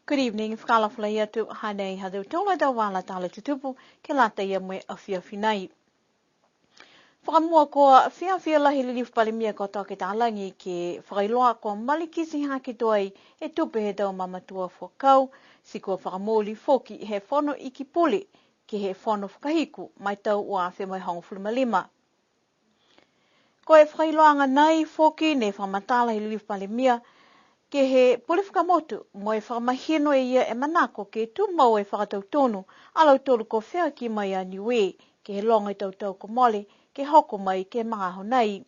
Good evening, whakalawhalai atu hanei hadau tola da wala tala tutupu ke lata ia moe a whiawhinai. Whakamua ko whiawhia lahi lilifu palimia ko toke talangi ke whakailoa ko malikisi hake toai e tupe he tau mamatua whakau si ko whakamoli foki he whono iki puli ke he whono whakahiku mai tau ua whi mai hongo fulmalima. Ko e whakailoanga nei foki ne whamatala he lilifu palimia ke he pule whakamotu mo e whakamahino e ia e manako ke tu mau e whakatau tonu alau tolu ko whea ki mai a niwe ke he longa i tau ko mole ke hoko mai ke mga honai.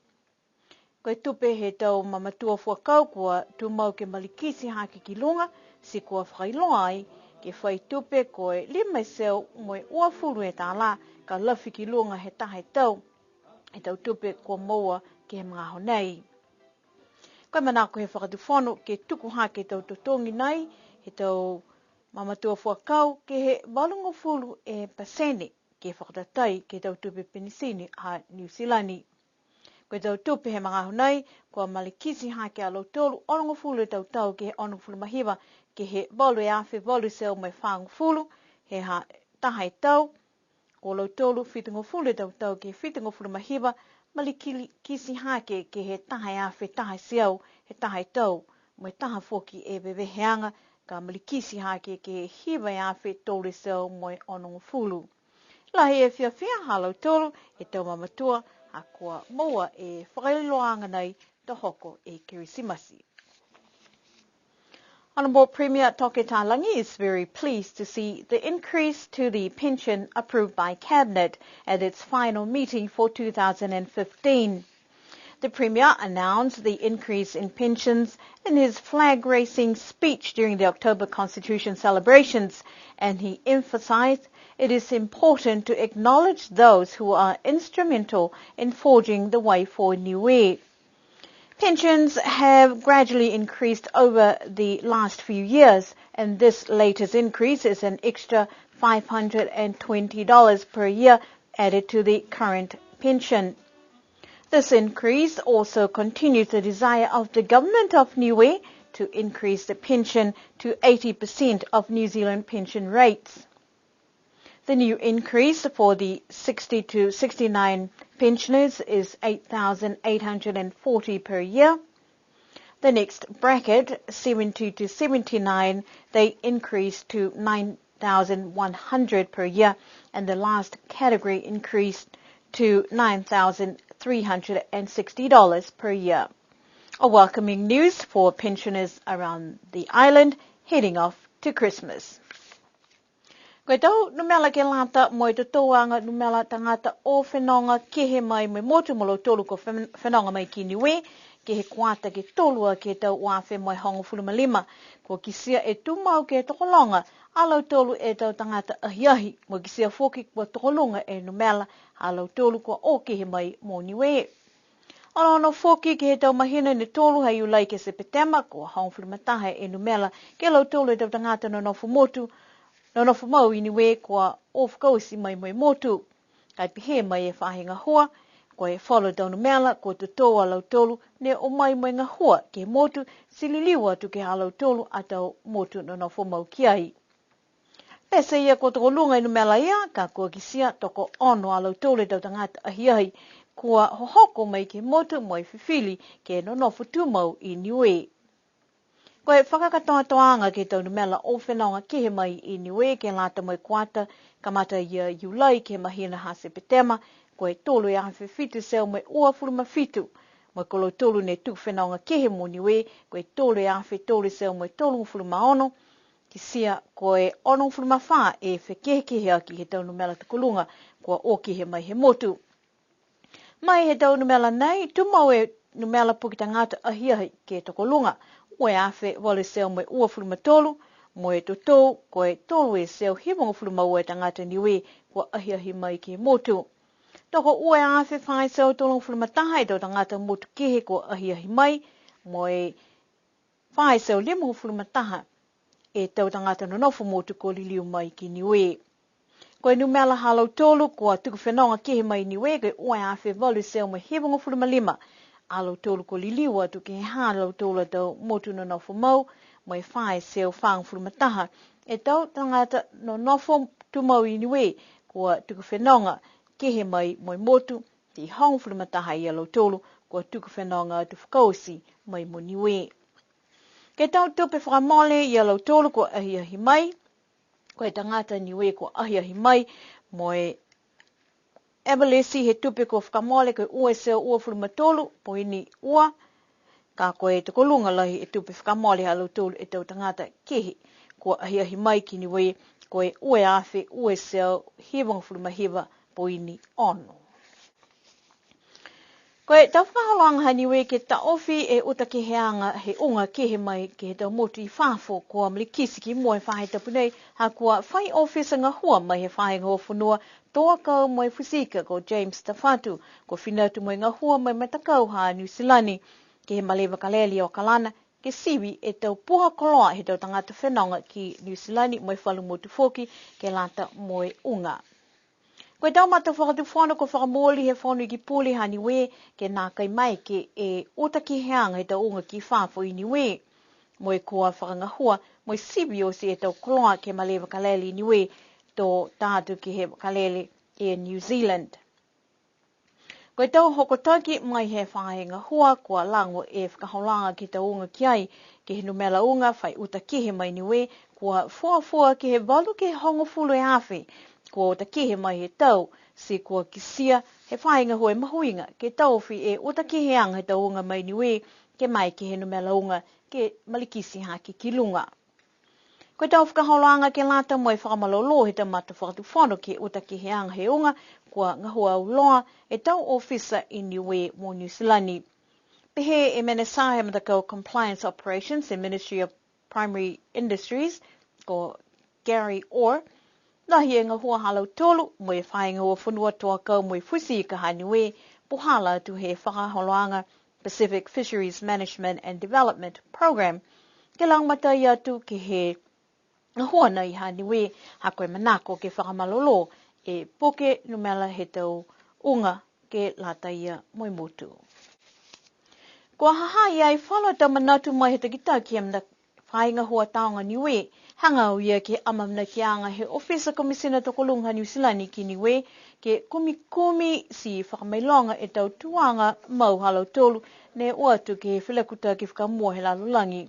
Ko e tupe he tau mamatua whakau kua tu mau ke malikisi hake ki lunga si kua whakailoa ai ke whai tupe ko e lima seu mo e ua furu e tāla ka lafi ki lunga he tahe tau e tau tupe kua maua ke he mga honai. Koe manako he whakatuwhono ke tuku hake tau totongi nei, he tau mamatua whakau ke he walungo fulu e pasene ke whakatatai ke tau tupe penisini a New Zealandi. Koe tau tupe he mga honai, kua malikisi hake alo tolu onongo fulu e tau ke he onongo fulu mahiwa ke he walu e awhi walu seo mai whango fulu, he ha tahai tau, ko alo tolu whitungo fulu e tau ke whitungo fulu mahiwa, malikisi hake ke he tahai awhi tahai seo he tahai tau, mai taha foki e beweheanga ka malikisi hake ke he hiwa e awhi tolu seo mai onongo fulu. Lahi e whiawhia halau tolu e tau mamatua a kua maua e whakailoanga nei ta hoko e Kirisimasi. Honourable Premier Toke Talangi is very pleased to see the increase to the pension approved by Cabinet at its final meeting for 2015. The Premier announced the increase in pensions in his flag-raising speech during the October Constitution celebrations, and he emphasized it is important to acknowledge those who are instrumental in forging the way for Niue. Pensions have gradually increased over the last few years, and this latest increase is an extra $520 per year added to the current pension. This increase also continues the desire of the government of Niue to increase the pension to 80% of New Zealand pension rates. The new increase for the 60 to 69 pensioners is $8,840 per year. The next bracket, 70 to 79, they increase to $9,100 per year, and the last category increased to $9,360 per year. A welcoming news for pensioners around the island heading off to Christmas. Koe tau numela ke lata mo i te tōanga numela tangata o whenonga ke he mai mai motu molo tolu ko whenonga mai ki Niue, ke he kuata ke tolua ke tau wawhe mai hongo fulumalima, ko kisia e tumau ke tokolonga, alau tolu e tau tangata ahiahi, mo kisia foki kua tokolonga e numela, alau tolu kua o ke he mai mo Niue. Ono foki ke he tau mahina ni tolu hei ulai ke Sepetema, ko hongo fulumatahe e numela, ke alau tolu e tau tangata no nofu motu, no nofu mau i Niue kua ofkausi mai mai motu. Kai pihe mai e whahinga hoa, ko e whalo tau numela, ko te tō alau tolu, ne o mai mai ngā hoa ke motu, sililiwa tu ke alau tolu a tau motu no nofu mau ki ai. Pese ia ko toko lunga i numela ia, ka kua kisia toko ono alau tolu e tau tangata ahiahi, kua hohoko mai ke motu mai whiwhili ke no nofu tūmau i Niue. Ko e whakakatoa-toanga ke tau numela o whenonga ke he mai i Niue ke lata mai kuata, kamata ia iulai ke mahina ha Sepetema, ko e tolu e awhi whitu seo mai ua fuluma whitu. Mai kolo tolu ne tuk whenonga ke he mo Niue, ko e tolu e awhi tolu seo mai tolu fuluma ono, ki sia ko e ono fuluma wha e whekehekehea ki he tau numela tukulunga, ko o ke he mai he motu. Mai he tau numela nei, tumau e numela pukitangata ahiahi ke tukulunga, o e awhi wale seo mai ua fuluma tolu, mo e tō, ko e tolu e seo himonga fuluma ua e tangata Niue, ko ahiahi mai ke motu. Toko ua e awhi whai seo tolu fuluma taha e tau tangata motu kehe ko ahiahi mai, mo e whai seo limonga fuluma taha e tau tangata no nofu motu ko liliu mai ki Niue. Ko e numela halau tolu kua tuku whenonga kehe mai Niue, ko e ua e awhi walu seo mai himonga fuluma lima, alau tolu ko liliu atu ke he halau tolu tau motu no nofu mau, mai whae seo whaang furumataha. E tau tangata no nofo tumau iniwe kua tuku whenonga kehe mai moi motu ti hong furumataha i alo tolu kua tuku whenonga tu whakausi mai mo niwe. Ke tau tupe whakamole i alo tolu kua ahi mai, koe tangata niwe kua ahi mai moi Ebalesi he tupe ko whakamole koe ua seo ua furumatolu poini ua, ka koe te kolunga lahi e tupe whakamole alo tolu e tau tangata kehe kua ahi mai ki niwe koe ue awhi ue seo hiwang furumahiwa poini ono. Koe tau whaholanga haniwe ke ta ofi e uta keheanga he unga kehe mai ke he tau motu i whafo kua malikisi ki mua e whahe tapunei ha kua whai ofisa ngā hua mai he whahe ngā whanua toa kau mai fusika ko James Tafatu ko whinatu mai ngā hua mai matakau ha New Zealand ke he malewa kaleli o kalana ke siwi e tau puha koloa he tau tangata whenonga ki New Zealand mai whalu motu foki ke lata moi unga. Koe tau mata whakatu whanu ko whakamoli he whanu i ki puli hani we ke nā kai mai ke e uta ki heanga he tau unga ki whāwho i ni we. Moe kua whakangahua, moe sibi o si e tau koloa ke malewa kaleli ni we tō tātu ki he kaleli e New Zealand. Koe tau hokotaki mai he whahenga hua kua lango e whakaholanga ki tau unga ki ai ke he numela unga whai uta ki he mai ni we kua fuafua ke he walu ke hongofulu e awhi. Kua uta kehe mai he tau, si kua kisia he whainga hoe mahuinga ke tauwhi e uta kehe anga he tau unga mai niwe ke mai ke he numela unga ke malikisi haki ki lunga. Koe tau whakaholanga ke lata mai whakamalolo he tau mata whakatu whano ke uta kehe anga he unga kua ngahua uloa e tau ofisa i niwe mo New Zealand. Pehe e menesa he matakau Compliance Operations in Ministry of Primary Industries ko Gary Orr. Nahi e ngā hua halau tolu, mo e whainga ua whanua toa kau mo e fusi i ka haniwe, puhala tu he whakaholoanga Pacific Fisheries Management and Development Program. Ke langmata i atu ke he ngā hua nei haniwe, ha koe manako ke whakamalolo e poke numela he tau unga ke lata ia moi motu. Kua haha i ai whalo tau manatu mai he takita ki amna whainga hua taonga niwe, hanga o ia ke amamna ki anga he Officer Commissioner Tokolunga New Zealand ki niwe ke kumi si whakamailonga e tau tuanga mau halau tolu ne uatu ke whilakuta ki whakamua he lalulangi.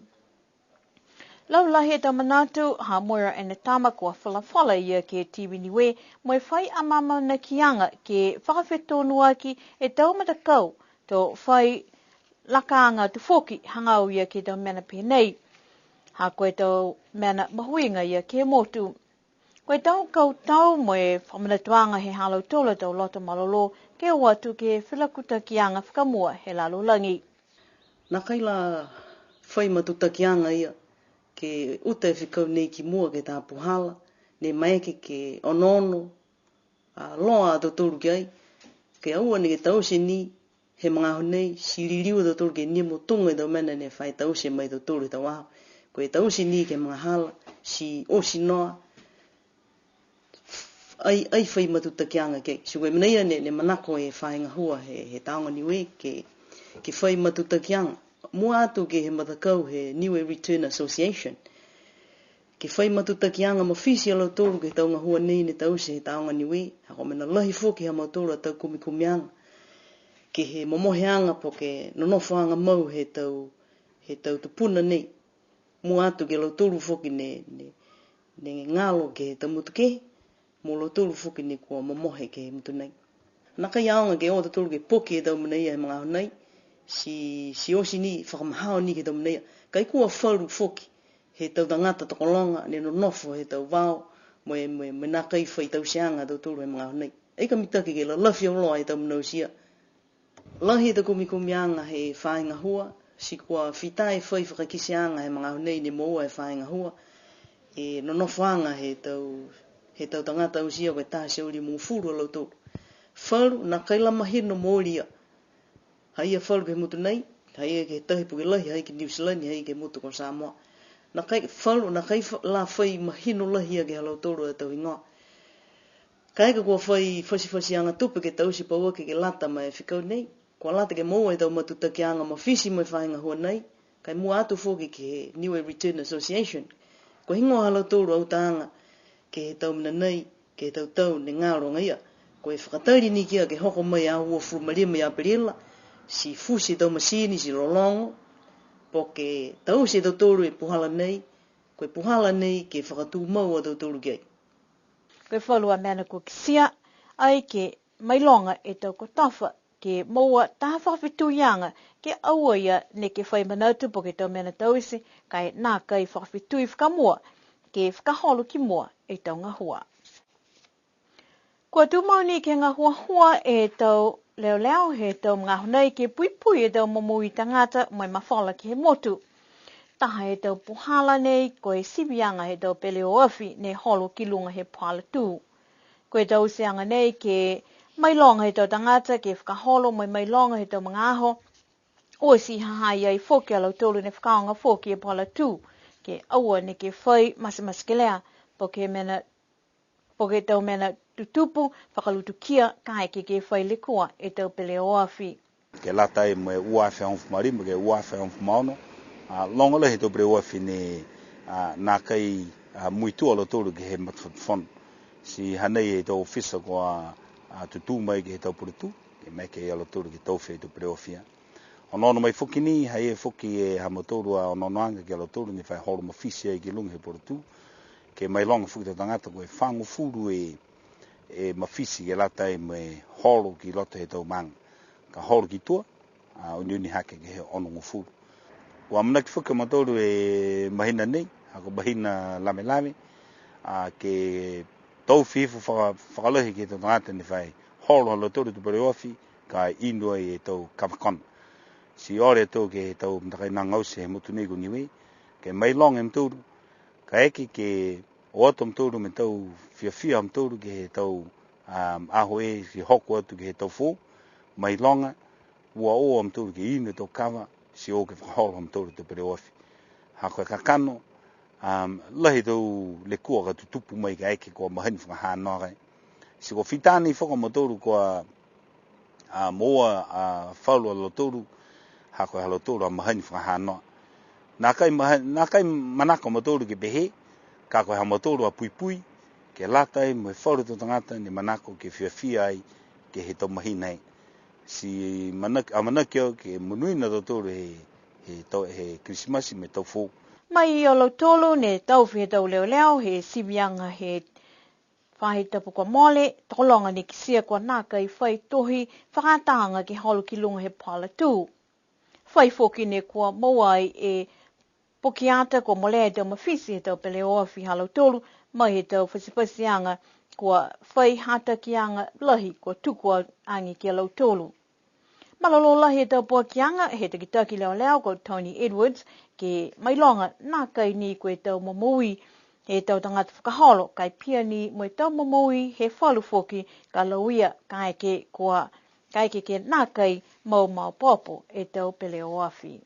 Laulahi e tau manatu ha moira e tama kua whalawhala ia ke TV niwe mo e whai amamna ki anga ke whakawhetonua ki e tau matakau to whai lakaanga tu foki hanga o ia ke tau mena penei. Ha koe tau mena mahuinga ia ke motu. Koe tau kau tau mo e whamanatuanga he halau tola tau loto malolo ke watu ke whilakuta ki anga whakamua he lalulangi. Nā kai la whai matuta ki anga ia ke uta e whikau nei ki mua ke tā puhala, ne maeke ke onono, loa a tōtoro ki ai, ke aua ni ke tause ni he mga honei, si ririu tōtoro ke ni mo tunga i tau mena ne whai tause mai tōtoro i tau aho. Koe tausi ni ke mga hala, si osi noa, ai whai matuta ki anga kei. Si koe manaia ne manako e whainga hua he taonga niwe ke whai matuta ki anga. Mua atu ke he matakau he Niue Return Association. Ke whai matuta ki anga mawhisi alau tōru ke taonga hua nei ne tausi he taonga niwe. Hako mena lahi fōki ha mautoro a tau kumi anga. Ke he momohe anga po ke nonofo anga mau he tau tupuna nei. Mua atu ke lau tōru whoki ne ngalo ke ta mutu ke, mo lau tōru whoki ne kua momohe ke mutu nei. Naka iaonga ke o ta tōru ke poki e tau manaia he mga honei, si osi ni whakamahao ni ke tau manaia, kai kua whauru whoki he tau tangata tokolonga, ne no nofo he tau wao, mo naka i whai tau seanga tau tōru he mga honei. Eika mitaki ke la lawhi o loa he tau manausia. Lahi ta kumi anga he whainga hua, si kua whitai whai whakakisianga he mga honei ne moua e whainga hua, e nonofanga he tau tangata usia koe tā seuri mō furu alau tōru. Wharu, nā kaila mahino mōria. Haia wharu ke mutu nei, haia ke tahipu ke lahi, haia ke New Zealand, haia ke mutu ko Samoa. Nā kai wharu, nā kai la whai mahino lahia ke alau tōru e tau ingoa. Kaika kua whai whasi anga tupe ke tausi pauake ke lata mai e whikau nei. Kua lata ke moua e tau matuta ki anga mawhisi mai whainga hua nei, kai mua atu foki ke Niue Return Association ko hingo halo tolu au tanga ke tau mnanei ke tau ni ngaro ngia ko e whakatauri ni kia ke hoko mai a ua fu maria mai aprila si fusi tau masini si rolongo po ke tau si tau tolu e puhala nei ko e puhala nei ke whakatu mau a tau tolu kei. Koe whalua mena ko kisia ai ke mailonga e tau ko tafa ke maua taha whawhitu ianga ke aua ia ne ke whai manautu po ke tau mena tauisi kai nā kai whawhitu i whakamua ke whakaholo ki mua e tau ngahua. Kua tūmauni ke ngahua hua e tau leo he tau ngahunei ke pui e tau mamui tangata mai mawhala ki he motu. Taha he tau puhala nei ko e sibianga he tau pele o awhi ne holo ki lunga he puhala tū. Ko e tau seanga nei ke mailonga he tau tangata ke whakaholo mai longa he tau mga aho o si hahai ai whoki alau tolu ne whakaonga whoki e puhala tū ke aua ne ke whai masamas ke lea po ke tau mena tutupu whakalutu kia kai ke whai lekua e tau pele o awhi. Ke lata e me uawhi hongfu marima ke uawhi hongfu maono. Longa le he tau pele o awhi ne nā kai muitu alau tolu ke he matwhon. Si hanei e tau ofisa ko tutu mai ke he tau purutu ke mai ke alau tolu ke tau whi tau pele o awhi. Ono mai whuki ni hai e whuki e hamotoru a onoanga ke alau tolu ni whai holo mawhisi ai ke lunga he purutu. Ke mai longa whuki tau tangata ko e whangu furu e mawhisi ke lata e me holo ki lota he tau manga. Ka holo ki tua, uniuni hake ke he ono ngufuru. Wa manaki whuki matoru e mahina nei, hako mahina lame, ke tau whifu whakalohi ke tau tangata ni whai holo halo toru tu pere ofi, ka inua e tau kawakona. Si ore tau ke tau mtakai nā ngause he mutu nigu niwe, ke mai longa mtoru, ka eki ke o ato mtoru me tau whiawhia mtoru ke he tau aho e si hoko atu ke he tau fō, mai longa, ua o mtoru ke inu tau kawa, si o ke whakaholo mtoru te pere ofi. Hako e kakano, lahi tau le kua ka tutupu mai ka eke kua mahani whakahanoa kai. Si ko whitani whakamotoru kua moa whaulu alotoru, hako e halotoru a mahani whakahanoa. Nā kai manako motoru ke behe, ka koe hamotoru a pui, ke lata e mo e whauru tō tangata ni manako ke whiawhia ai ke he tau mahina ai. Si manaki au ke munuina tō tōru he Krismasi me tau fō. Mai i olo tolu ne tau whi he tau leo he sibianga he whahi tapu kua mole, tolonga ni kisia kua naka i whai tohi whakatanga ki holo ki lunga he pala tū. Whai whoki ne kua mawai e pokiata kua mole e tau mawhisi he tau pele o awhi halo tolu, mai he tau whasipasianga kua whai hata ki anga lahi kua tukua angi ki alau tolu. Malolo lahi he tau pua ki anga he taki leo ko Tony Edwards ke mailonga nā kai ni koe tau mamui he tau tangata whakaholo kai pia ni mo tau mamui he whalu whoki ka lauia kai ke nā kai mau popo e tau pele o awhi.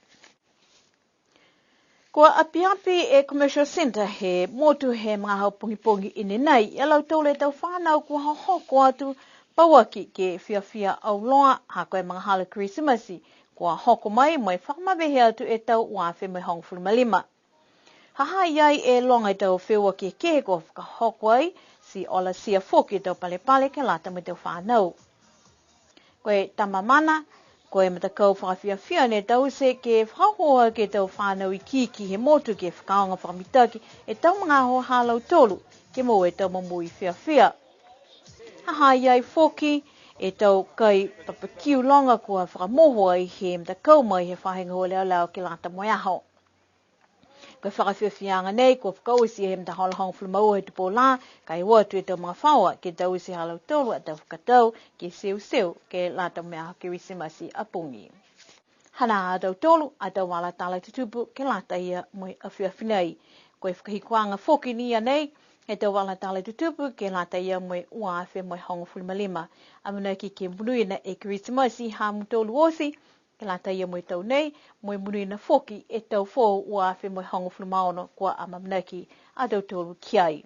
Kua api e Commercial Centre he motu he mga hau pungi ine nei, e lau tau le tau whanau kua hoko atu pauaki ke whiawhia au loa hako e mga hala Krismasi, kua hoko mai mai whakamabehe atu e tau wawhi mai hongfuru malima. Haha iai e longa i tau whiwa ke kua whakahoko ai, si ola sia whoki tau pale ke lata mai tau whanau. Koe tamamana, koe matakau whakawhiawhia ne tau se ke whahoa ke tau whanau I ki he motu ke whakaonga whakamitaki e tau mga ho halau tolu ke mo e tau mamui whiawhia. Haha iai whoki e tau kai papakiu longa kua whakamoho ai he matakau mai he whahinga ho leo ke lata mai aho. Koe whakawhiawhianga nei kua whakauisi he mtahola hongfulu maua he tupo la kai watu e tau mga whaua ke tau isi halau tolu a tau whakatau ke seu ke lata mai aho ke Krismasi a pungi. Hana a tau tolu a tau wala tala tutupu ke lata ia mai a whiawhinei. Koe whakahikuanga whoki ni nei e tau wala tala tutupu ke lata ia mai uawhi mai hongfulu malima. Amuna ki ke munuina e Krismasi ha mutolu osi ke lata ia mai tau nei, mai munuina whoki e tau whou uawhi mai hongfulu maono kua amamnaki a tau tolu kiai.